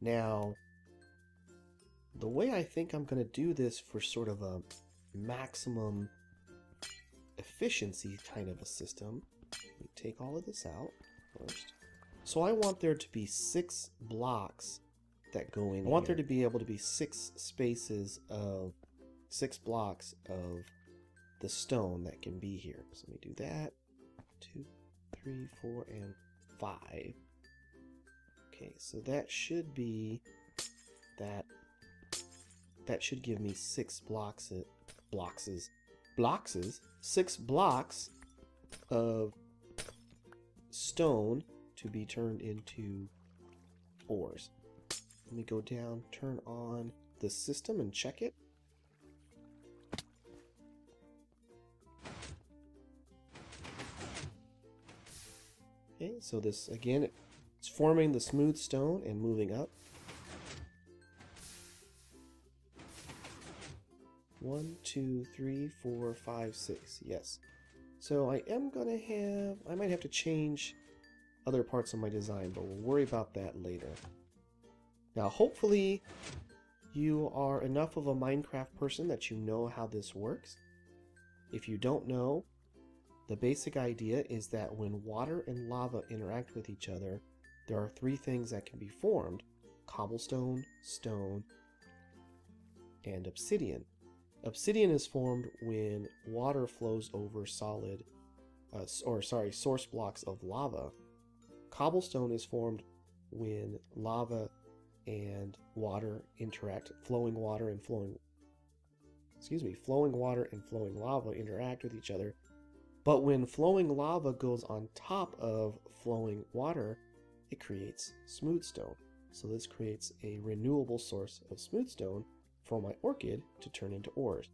Now, the way I think I'm going to do this for sort of a maximum efficiency kind of a system, let me take all of this out first. So I want there to be 6 blocks that go in. I want there to be able to be 6 spaces of 6 blocks of the stone that can be here. So let me do that. 2, 3, 4, and 5. Okay, so that should be that. That should give me 6 blocks. 6 blocks of stone to be turned into ores. Let me go down, turn on the system and check it. Okay, so this again, it's forming the smooth stone and moving up. 1, 2, 3, 4, 5, 6. Yes. So I am gonna have, I might have to change other parts of my design, but we'll worry about that later. Now, hopefully you are enough of a Minecraft person that you know how this works. If you don't know, the basic idea is that when water and lava interact with each other, there are 3 things that can be formed: cobblestone, stone, and obsidian. Obsidian is formed when water flows over source blocks of lava. Cobblestone is formed when lava and water interact, flowing water and flowing lava interact with each other. But when flowing lava goes on top of flowing water, it creates smooth stone. So this creates a renewable source of smooth stone for my orchid to turn into ores.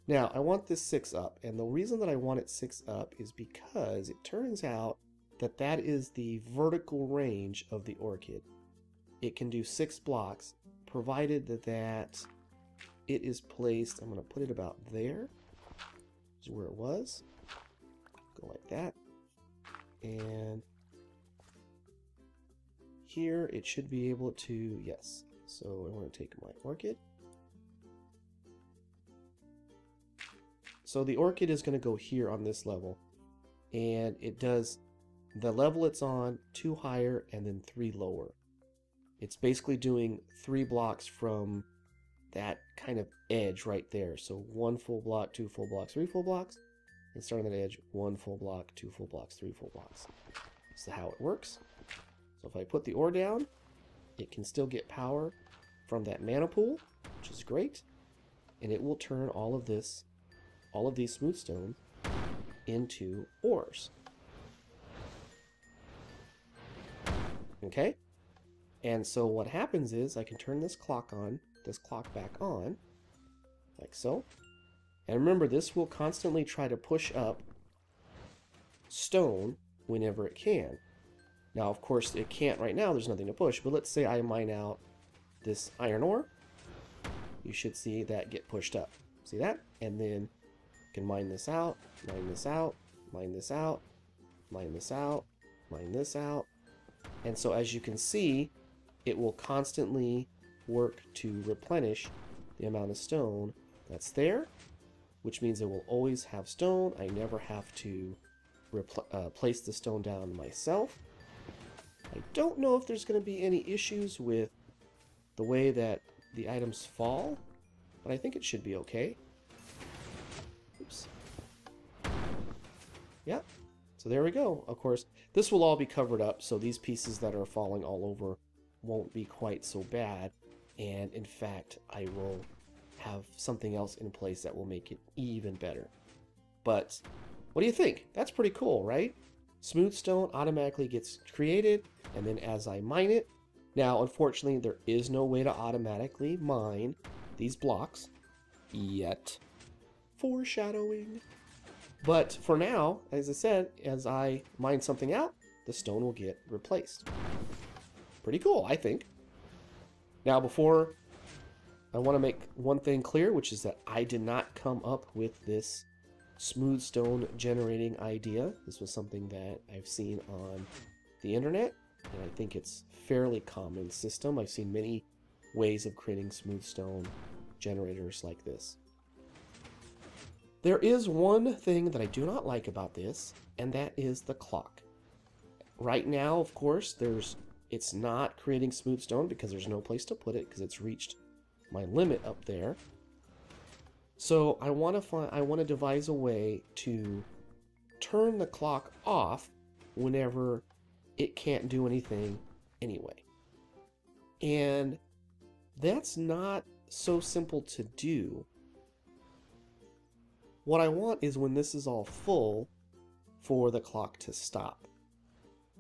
Now, I want this 6 up, and the reason that I want it 6 up is because it turns out that that is the vertical range of the orchid. It can do 6 blocks, provided that it is placed, I'm going to put it about there, is where it was. Go like that. And here it should be able to, yes. So I want to take my orchid. So the orchid is going to go here on this level, and it does the level it's on, 2 higher and then 3 lower. It's basically doing 3 blocks from that kind of edge right there. So 1 full block, 2 full blocks, 3 full blocks, and starting that edge, 1 full block, 2 full blocks, 3 full blocks. That's how it works. So if I put the ore down, it can still get power from that mana pool, which is great, and it will turn all of these smooth stone into ores. Okay? And so what happens is I can turn this clock back on, like so. And remember, this will constantly try to push up stone whenever it can. Now, of course, it can't right now. There's nothing to push. But let's say I mine out this iron ore. You should see that get pushed up. See that? And then you can mine this out, mine this out, mine this out, mine this out, mine this out. And so as you can see, it will constantly work to replenish the amount of stone that's there, which means it will always have stone. I never have to place the stone down myself. I don't know if there's going to be any issues with the way that the items fall, but I think it should be okay. Oops. Yeah, so there we go. Of course, this will all be covered up, so these pieces that are falling all over won't be quite so bad. And in fact, I will have something else in place that will make it even better. But what do you think? That's pretty cool, right? Smooth stone automatically gets created, and then as I mine it, now unfortunately there is no way to automatically mine these blocks yet. Foreshadowing. But for now, as I said, as I mine something out, the stone will get replaced. Pretty cool, I think. Now, before, I want to make one thing clear, which is that I did not come up with this smooth stone generating idea. This was something that I've seen on the internet. and I think it's fairly common system. I've seen many ways of creating smooth stone generators like this. There is one thing that I do not like about this, and that is the clock. Right now, of course, it's not creating smooth stone because there's no place to put it because it's reached my limit up there. So I want to devise a way to turn the clock off whenever it can't do anything anyway. And that's not so simple to do. What I want is when this is all full for the clock to stop.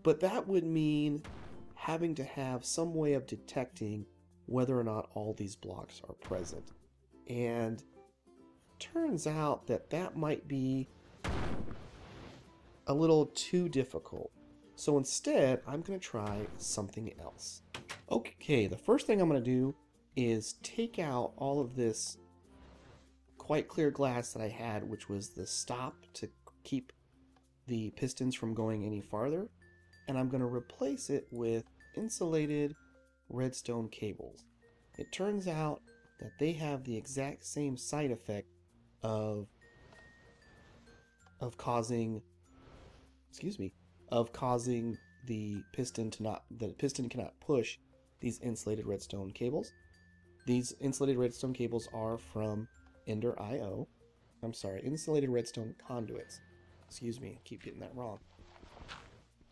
But that would mean having to have some way of detecting whether or not all these blocks are present. And turns out that that might be a little too difficult. So instead, I'm going to try something else. Okay, the first thing I'm going to do is take out all of this quite clear glass that I had, which was the stop to keep the pistons from going any farther. And I'm going to replace it with insulated redstone cables. It turns out that they have the exact same side effect of causing the piston cannot push these insulated redstone cables. These insulated redstone cables are from Ender.io. I'm sorry, insulated redstone conduits. Excuse me, I keep getting that wrong.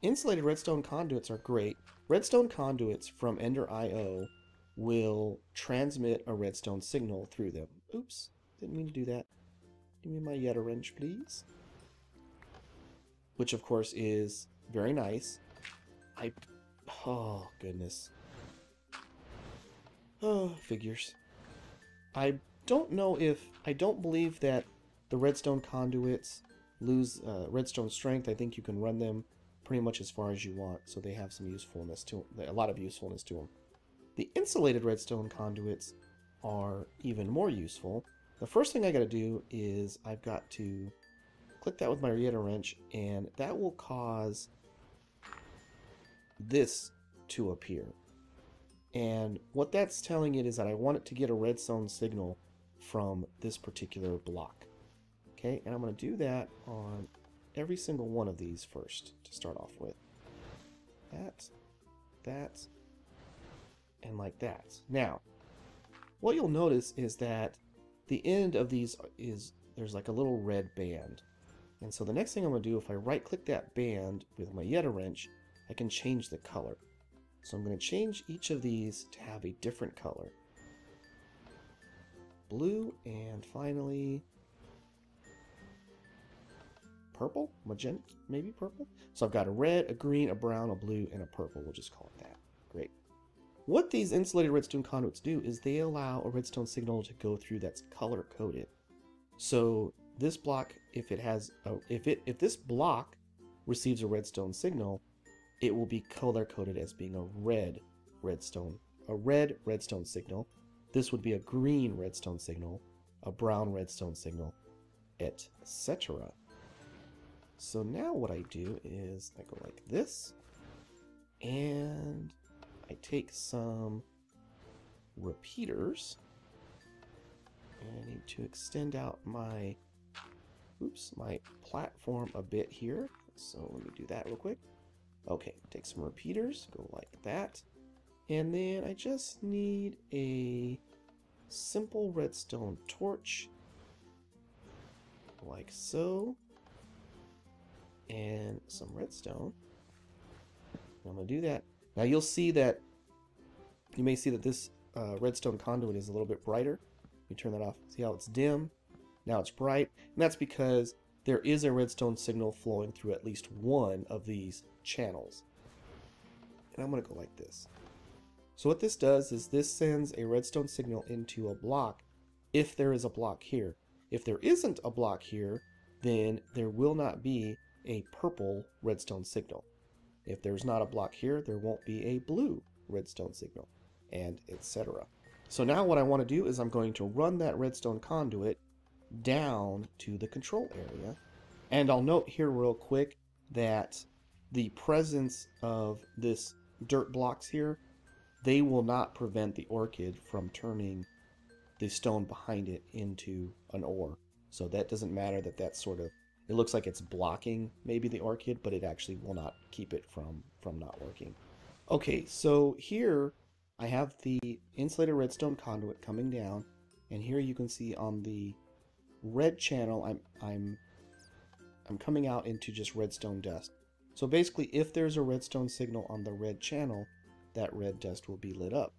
Insulated redstone conduits are great. Redstone conduits from Ender.io will transmit a redstone signal through them. Oops, didn't mean to do that. Give me my Yeta wrench, please. Which, of course, is very nice. Oh, goodness. Oh, figures. I don't believe that the redstone conduits lose redstone strength. I think you can run them pretty much as far as you want, so they have some usefulness to them, a lot of usefulness to them. The insulated redstone conduits are even more useful. The first thing I got to do is I've got to click that with my Yeta wrench, and that will cause this to appear. And what that's telling it is that I want it to get a redstone signal from this particular block. Okay, and I'm going to do that on every single one of these first to start off with. That, and like that. Now, what you'll notice is that the end of these there's like a little red band. And so the next thing I'm going to do, if I right click that band with my Yeta wrench, I can change the color. So I'm going to change each of these to have a different color. Blue, and finally purple? Magenta? Maybe purple? So I've got a red, a green, a brown, a blue, and a purple. We'll just call it that. Great. What these insulated redstone conduits do is they allow a redstone signal to go through that's color coded. So this block, if this block receives a redstone signal, it will be color coded as being a red redstone signal. This would be a green redstone signal, a brown redstone signal, etc. So now what I do is I go like this, and I take some repeaters, and I need to extend out my platform a bit here. So let me do that real quick. Okay, take some repeaters, go like that. And then I just need a simple redstone torch, like so, and some redstone. I'm going to do that. Now you may see that this redstone conduit is a little bit brighter. Let me turn that off. See how it's dim? Now it's bright, and that's because there is a redstone signal flowing through at least one of these channels. And I'm going to go like this. So what this does is this sends a redstone signal into a block if there is a block here. If there isn't a block here, then there will not be a purple redstone signal. If there's not a block here, there won't be a blue redstone signal, and etc. So now what I want to do is I'm going to run that redstone conduit down to the control area. And I'll note here real quick that the presence of this dirt blocks here, they will not prevent the orchid from turning the stone behind it into an ore. So that doesn't matter that that's sort of, it looks like it's blocking maybe the orchid, but it actually will not keep it from not working. Okay, so here I have the insulated redstone conduit coming down, and here you can see on the red channel I'm coming out into just redstone dust. So basically, if there's a redstone signal on the red channel, that red dust will be lit up.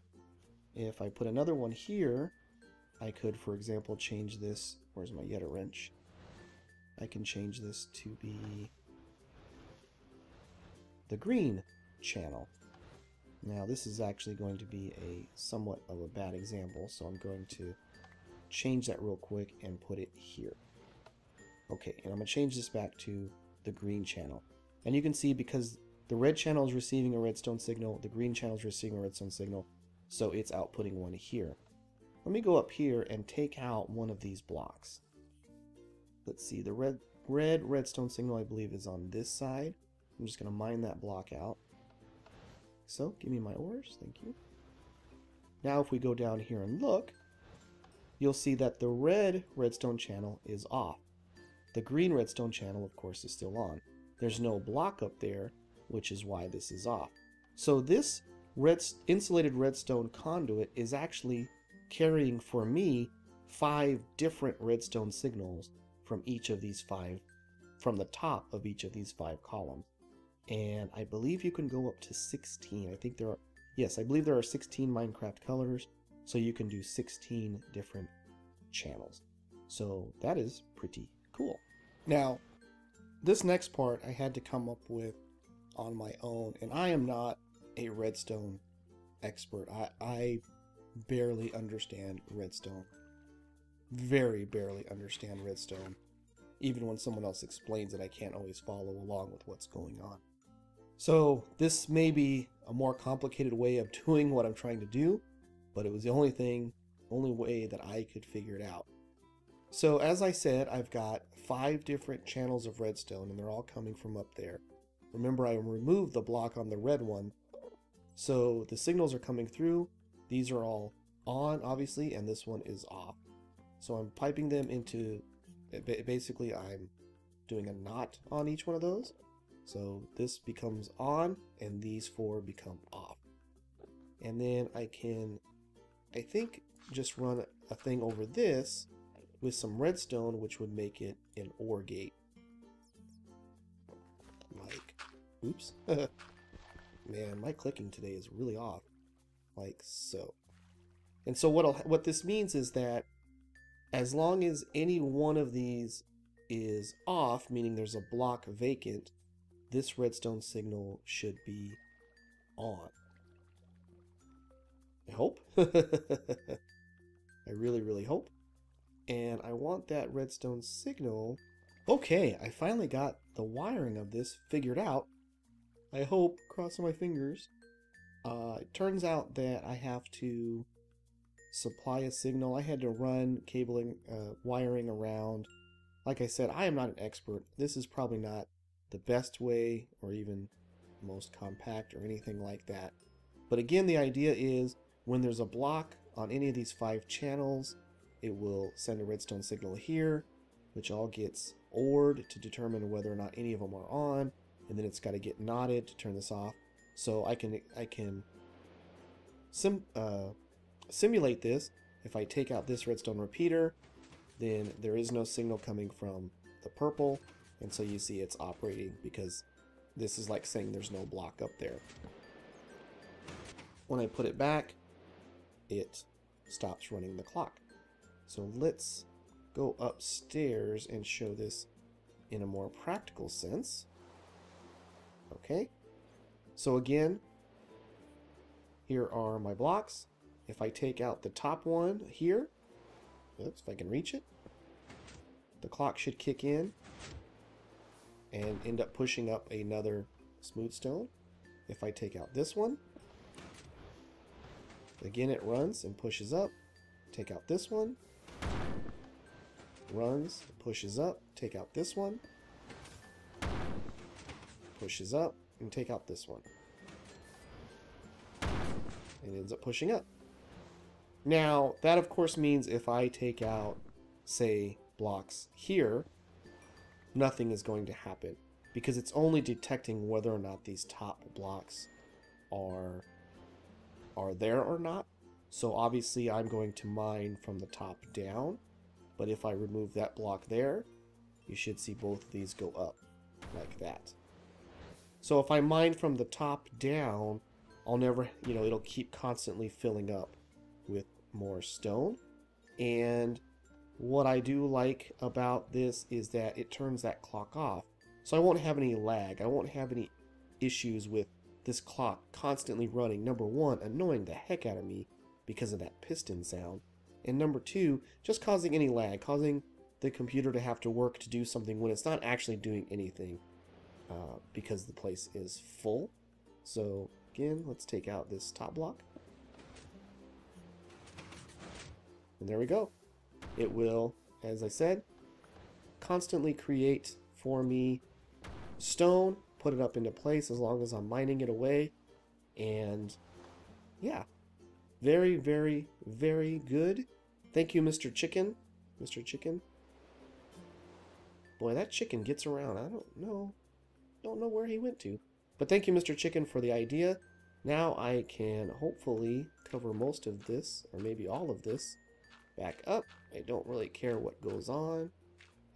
If I put another one here, I could, for example, change this. Where's my Yeta wrench? I can change this to be the green channel. Now, this is actually going to be a somewhat of a bad example, so I'm going to change that real quick and put it here. Okay, and I'm going to change this back to the green channel. And you can see because the red channel is receiving a redstone signal, the green channel is receiving a redstone signal, so it's outputting one here. Let me go up here and take out one of these blocks. Let's see, the redstone signal I believe is on this side. I'm just going to mine that block out. So, give me my ores, thank you. Now if we go down here and look, you'll see that the red redstone channel is off. The green redstone channel, of course, is still on. There's no block up there, which is why this is off. So this insulated redstone conduit is actually carrying for me 5 different redstone signals from each of these 5, from the top of each of these 5 columns. And I believe you can go up to 16. I think there are, yes, I believe there are 16 Minecraft colors, so you can do 16 different channels. So that is pretty cool. Now, this next part I had to come up with on my own, and I am not a redstone expert. I barely understand redstone. Very barely understand redstone. Even when someone else explains it, I can't always follow along with what's going on. So this may be a more complicated way of doing what I'm trying to do, but it was the only way that I could figure it out. So as I said, I've got 5 different channels of redstone, and they're all coming from up there. Remember, I removed the block on the red one, so the signals are coming through. These are all on, obviously, and this one is off. So I'm piping them into, basically I'm doing a knot on each one of those. So this becomes on, and these 4 become off. And then I can, I think, just run a thing over this with some redstone, which would make it an OR gate. Like, oops. Man, my clicking today is really off. Like so. And so what this means is that as long as any one of these is off, meaning there's a block vacant, this redstone signal should be on. I hope. I really, really hope. And I want that redstone signal. Okay, I finally got the wiring of this figured out. I hope, crossing my fingers. It turns out that I have to supply a signal. I had to run cabling, wiring around. Like I said, I am not an expert. This is probably not the best way or even most compact or anything like that. But again, the idea is when there's a block on any of these 5 channels, it will send a redstone signal here, which all gets ORed to determine whether or not any of them are on, and then it's got to get knotted to turn this off. So I can simulate this. If I take out this redstone repeater, then there is no signal coming from the purple, and so you see it's operating because this is like saying there's no block up there. When I put it back, it stops running the clock. So let's go upstairs and show this in a more practical sense. Okay, so again, here are my blocks. If I take out the top one here, oops, if I can reach it, the clock should kick in and end up pushing up another smooth stone. If I take out this one, again it runs and pushes up. Take out this one, runs, pushes up. Take out this one, pushes up, and take out this one. It ends up pushing up. Now, that of course means if I take out, say, blocks here, nothing is going to happen because it's only detecting whether or not these top blocks are there or not. So obviously I'm going to mine from the top down, but if I remove that block there, you should see both of these go up like that. So if I mine from the top down, I'll never, it'll keep constantly filling up with more stone. And what I do like about this is that it turns that clock off. So I won't have any lag. I won't have any issues with this clock constantly running. Number one, annoying the heck out of me because of that piston sound. And number two, just causing any lag, causing the computer to have to work to do something when it's not actually doing anything because the place is full. So again, let's take out this top block. And there we go. It will, as I said, constantly create for me stone, put it up into place as long as I'm mining it away. And yeah, very, very, very good. Thank you, Mr. Chicken. Mr. Chicken. Boy, that chicken gets around. I don't know where he went to. But thank you, Mr. Chicken, for the idea. Now I can hopefully cover most of this, or maybe all of this, back up. I don't really care what goes on.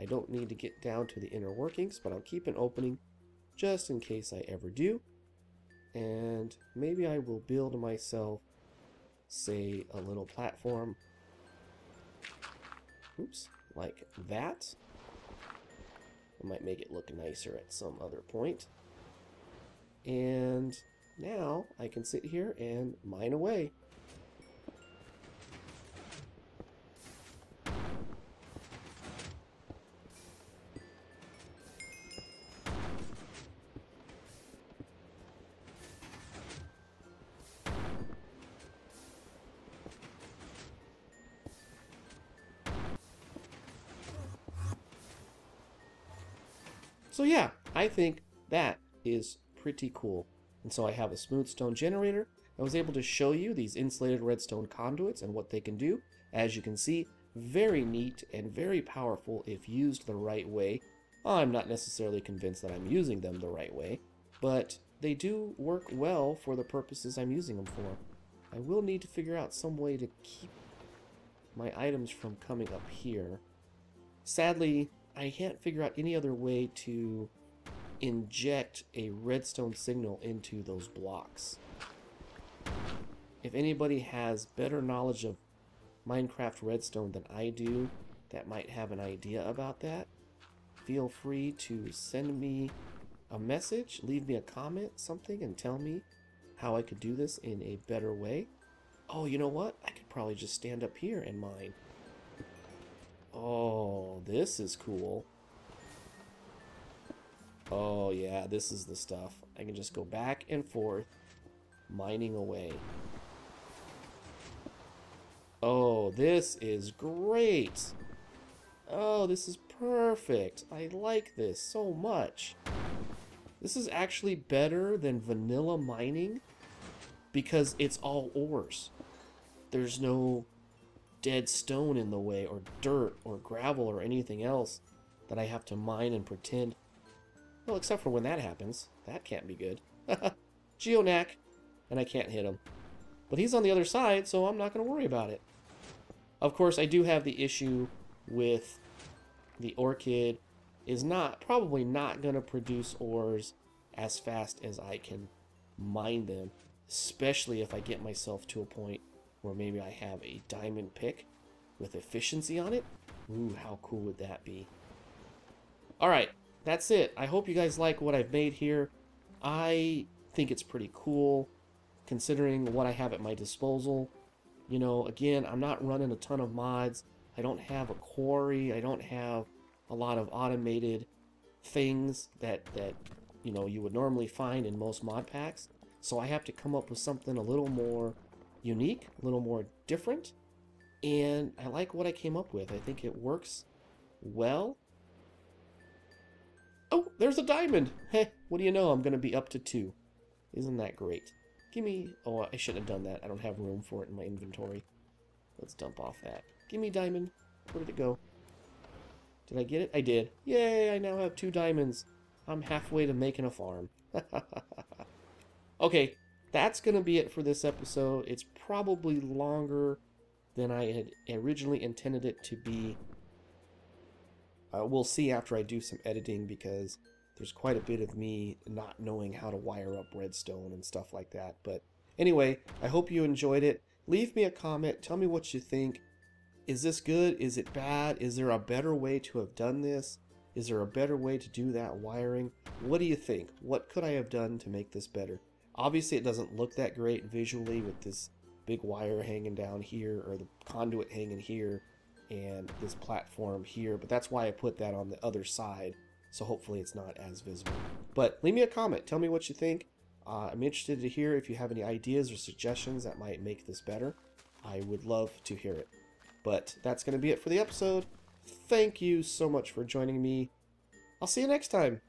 I don't need to get down to the inner workings, but I'll keep an opening just in case I ever do. And maybe I will build myself, say, a little platform. Oops, like that. I might make it look nicer at some other point. And now I can sit here and mine away. So yeah, I think that is pretty cool. And so I have a smooth stone generator. I was able to show you these insulated redstone conduits and what they can do. As you can see, very neat and very powerful if used the right way. I'm not necessarily convinced that I'm using them the right way, but they do work well for the purposes I'm using them for. I will need to figure out some way to keep my items from coming up here. Sadly, I can't figure out any other way to inject a redstone signal into those blocks. If anybody has better knowledge of Minecraft redstone than I do, that might have an idea about that, feel free to send me a message, leave me a comment, something, and tell me how I could do this in a better way. Oh, you know what? I could probably just stand up here and mine. Oh, this is cool. Oh yeah, this is the stuff. I can just go back and forth, mining away. Oh, this is great. Oh, this is perfect. I like this so much. This is actually better than vanilla mining because it's all ores. There's no dead stone in the way, or dirt, or gravel, or anything else that I have to mine and pretend. Well, except for when that happens. That can't be good. Geonac. And I can't hit him. But he's on the other side, so I'm not going to worry about it. Of course, I do have the issue with the orchid is probably not going to produce ores as fast as I can mine them, especially if I get myself to a point where maybe I have a diamond pick with efficiency on it. Ooh, how cool would that be? Alright, that's it. I hope you guys like what I've made here. I think it's pretty cool, considering what I have at my disposal. You know, again, I'm not running a ton of mods. I don't have a quarry. I don't have a lot of automated things that you know, you would normally find in most mod packs. So I have to come up with something a little more unique, a little more different, and I like what I came up with. I think it works well. Oh, there's a diamond. Heh, what do you know? I'm going to be up to 2. Isn't that great? Give me... Oh, I shouldn't have done that. I don't have room for it in my inventory. Let's dump off that. Give me diamond. Where did it go? Did I get it? I did. Yay, I now have 2 diamonds. I'm halfway to making a farm. Okay, that's going to be it for this episode. It's probably longer than I had originally intended it to be. We'll see after I do some editing, because there's quite a bit of me not knowing how to wire up redstone and stuff like that. But anyway, I hope you enjoyed it. Leave me a comment. Tell me what you think. Is this good? Is it bad? Is there a better way to have done this? Is there a better way to do that wiring? What do you think? What could I have done to make this better? Obviously, it doesn't look that great visually with this big wire hanging down here, or the conduit hanging here, and this platform here. But that's why I put that on the other side, so hopefully it's not as visible. But leave me a comment. Tell me what you think. I'm interested to hear if you have any ideas or suggestions that might make this better. I would love to hear it. But that's going to be it for the episode. Thank you so much for joining me. I'll see you next time.